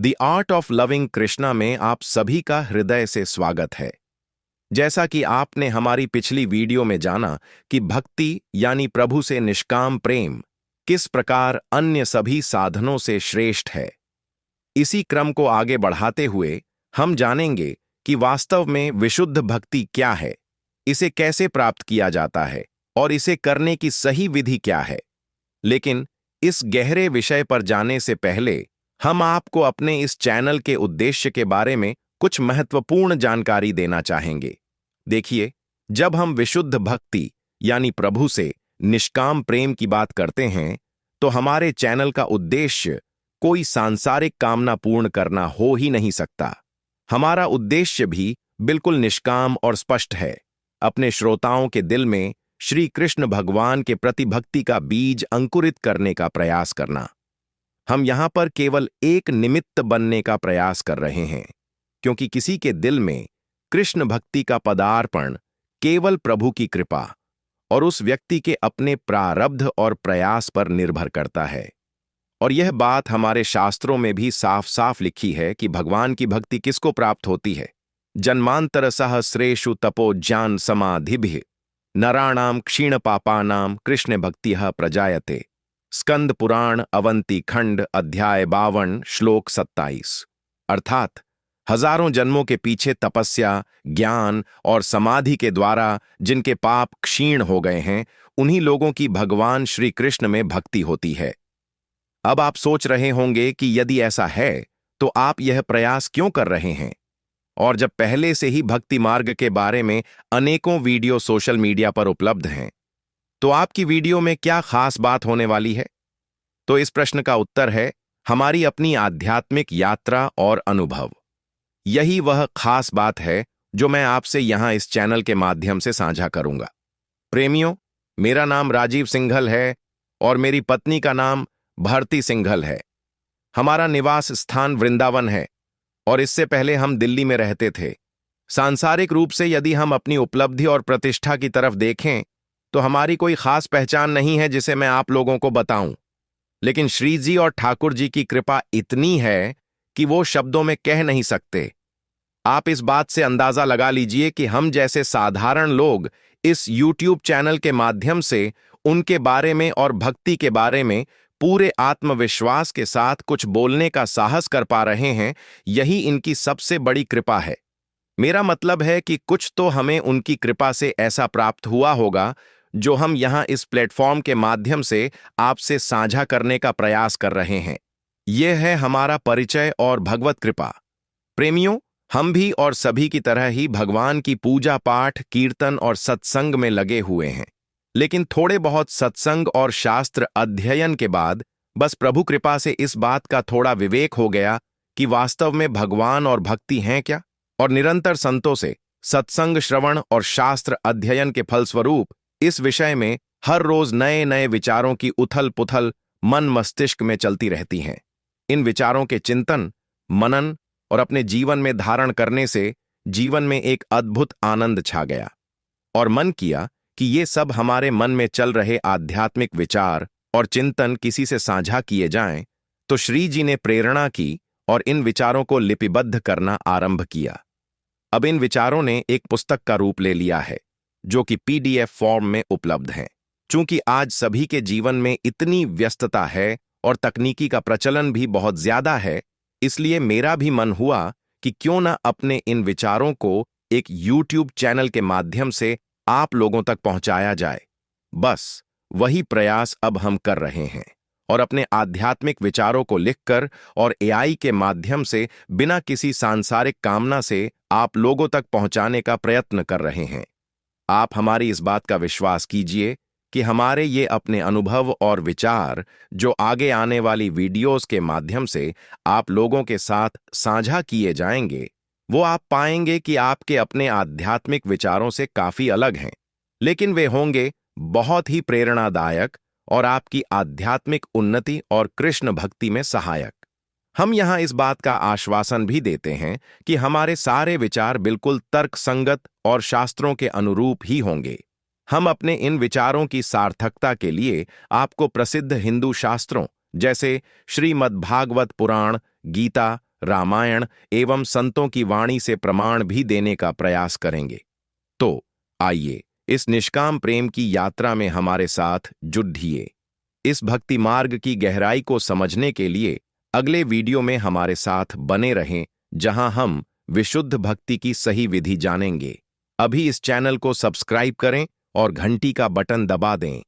The art of loving Krishna में आप सभी का हृदय से स्वागत है। जैसा कि आपने हमारी पिछली वीडियो में जाना कि भक्ति यानी प्रभु से निष्काम प्रेम किस प्रकार अन्य सभी साधनों से श्रेष्ठ है, इसी क्रम को आगे बढ़ाते हुए हम जानेंगे कि वास्तव में विशुद्ध भक्ति क्या है, इसे कैसे प्राप्त किया जाता है और इसे करने की सही विधि क्या है। लेकिन इस गहरे विषय पर जाने से पहले हम आपको अपने इस चैनल के उद्देश्य के बारे में कुछ महत्वपूर्ण जानकारी देना चाहेंगे। देखिए, जब हम विशुद्ध भक्ति यानी प्रभु से निष्काम प्रेम की बात करते हैं, तो हमारे चैनल का उद्देश्य कोई सांसारिक कामना पूर्ण करना हो ही नहीं सकता। हमारा उद्देश्य भी बिल्कुल निष्काम और स्पष्ट है, अपने श्रोताओं के दिल में श्री कृष्ण भगवान के प्रति भक्ति का बीज अंकुरित करने का प्रयास करना। हम यहां पर केवल एक निमित्त बनने का प्रयास कर रहे हैं, क्योंकि किसी के दिल में कृष्ण भक्ति का पदार्पण केवल प्रभु की कृपा और उस व्यक्ति के अपने प्रारब्ध और प्रयास पर निर्भर करता है। और यह बात हमारे शास्त्रों में भी साफ साफ लिखी है कि भगवान की भक्ति किसको प्राप्त होती है। जन्मांतर सहस्रेषु तपो ज्ञान समाधिभिः नराणाम क्षीण पापानाम कृष्ण भक्तिः प्रजायते। स्कंद पुराण अवंती खंड अध्याय 52 श्लोक 27। अर्थात हजारों जन्मों के पीछे तपस्या, ज्ञान और समाधि के द्वारा जिनके पाप क्षीण हो गए हैं, उन्हीं लोगों की भगवान श्री कृष्ण में भक्ति होती है। अब आप सोच रहे होंगे कि यदि ऐसा है तो आप यह प्रयास क्यों कर रहे हैं, और जब पहले से ही भक्ति मार्ग के बारे में अनेकों वीडियो सोशल मीडिया पर उपलब्ध हैं, तो आपकी वीडियो में क्या खास बात होने वाली है? तो इस प्रश्न का उत्तर है हमारी अपनी आध्यात्मिक यात्रा और अनुभव। यही वह खास बात है जो मैं आपसे यहां इस चैनल के माध्यम से साझा करूंगा। प्रेमियों, मेरा नाम राजीव सिंघल है और मेरी पत्नी का नाम भारती सिंघल है। हमारा निवास स्थान वृंदावन है और इससे पहले हम दिल्ली में रहते थे। सांसारिक रूप से यदि हम अपनी उपलब्धि और प्रतिष्ठा की तरफ देखें तो हमारी कोई खास पहचान नहीं है जिसे मैं आप लोगों को बताऊं। लेकिन श्री जी और ठाकुर जी की कृपा इतनी है कि वो शब्दों में कह नहीं सकते। आप इस बात से अंदाजा लगा लीजिए कि हम जैसे साधारण लोग इस YouTube चैनल के माध्यम से उनके बारे में और भक्ति के बारे में पूरे आत्मविश्वास के साथ कुछ बोलने का साहस कर पा रहे हैं, यही इनकी सबसे बड़ी कृपा है। मेरा मतलब है कि कुछ तो हमें उनकी कृपा से ऐसा प्राप्त हुआ होगा जो हम यहां इस प्लेटफॉर्म के माध्यम से आपसे साझा करने का प्रयास कर रहे हैं। यह है हमारा परिचय और भगवत कृपा। प्रेमियों, हम भी और सभी की तरह ही भगवान की पूजा पाठ, कीर्तन और सत्संग में लगे हुए हैं। लेकिन थोड़े बहुत सत्संग और शास्त्र अध्ययन के बाद बस प्रभु कृपा से इस बात का थोड़ा विवेक हो गया कि वास्तव में भगवान और भक्ति हैं क्या। और निरंतर संतों से सत्संग श्रवण और शास्त्र अध्ययन के फलस्वरूप इस विषय में हर रोज नए नए विचारों की उथल पुथल मन मस्तिष्क में चलती रहती हैं। इन विचारों के चिंतन, मनन और अपने जीवन में धारण करने से जीवन में एक अद्भुत आनंद छा गया और मन किया कि ये सब हमारे मन में चल रहे आध्यात्मिक विचार और चिंतन किसी से साझा किए जाएं। तो श्री जी ने प्रेरणा की और इन विचारों को लिपिबद्ध करना आरंभ किया। अब इन विचारों ने एक पुस्तक का रूप ले लिया है जो कि PDF फॉर्म में उपलब्ध है। चूंकि आज सभी के जीवन में इतनी व्यस्तता है और तकनीकी का प्रचलन भी बहुत ज्यादा है, इसलिए मेरा भी मन हुआ कि क्यों ना अपने इन विचारों को एक YouTube चैनल के माध्यम से आप लोगों तक पहुंचाया जाए। बस वही प्रयास अब हम कर रहे हैं और अपने आध्यात्मिक विचारों को लिखकर और AI के माध्यम से बिना किसी सांसारिक कामना से आप लोगों तक पहुंचाने का प्रयत्न कर रहे हैं। आप हमारी इस बात का विश्वास कीजिए कि हमारे ये अपने अनुभव और विचार जो आगे आने वाली वीडियोस के माध्यम से आप लोगों के साथ साझा किए जाएंगे, वो आप पाएंगे कि आपके अपने आध्यात्मिक विचारों से काफी अलग हैं, लेकिन वे होंगे बहुत ही प्रेरणादायक और आपकी आध्यात्मिक उन्नति और कृष्ण भक्ति में सहायक। हम यहां इस बात का आश्वासन भी देते हैं कि हमारे सारे विचार बिल्कुल तर्कसंगत और शास्त्रों के अनुरूप ही होंगे। हम अपने इन विचारों की सार्थकता के लिए आपको प्रसिद्ध हिंदू शास्त्रों जैसे श्रीमद्भागवत पुराण, गीता, रामायण एवं संतों की वाणी से प्रमाण भी देने का प्रयास करेंगे। तो आइए इस निष्काम प्रेम की यात्रा में हमारे साथ जुड़िए। इस भक्ति मार्ग की गहराई को समझने के लिए अगले वीडियो में हमारे साथ बने रहें, जहां हम विशुद्ध भक्ति की सही विधि जानेंगे। अभी इस चैनल को सब्सक्राइब करें और घंटी का बटन दबा दें।